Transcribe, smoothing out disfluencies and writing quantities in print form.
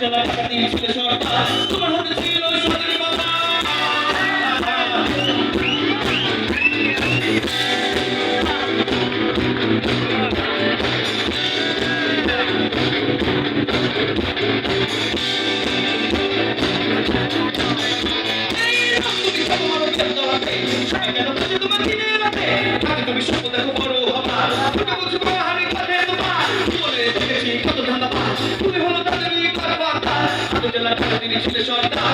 জেলার টাকা দিয়েছিল সরকার তোমার হাতে ছিল স্বাধীন বাংলা তুমি স্বপ্ন দেখো বড় হবার তুমি বলছো হারি কাছে তোমার বলে দেখেছি কত ধন্যবাদ তুমি হলো তাদের জেলার টাকা দিয়েছিল সরকার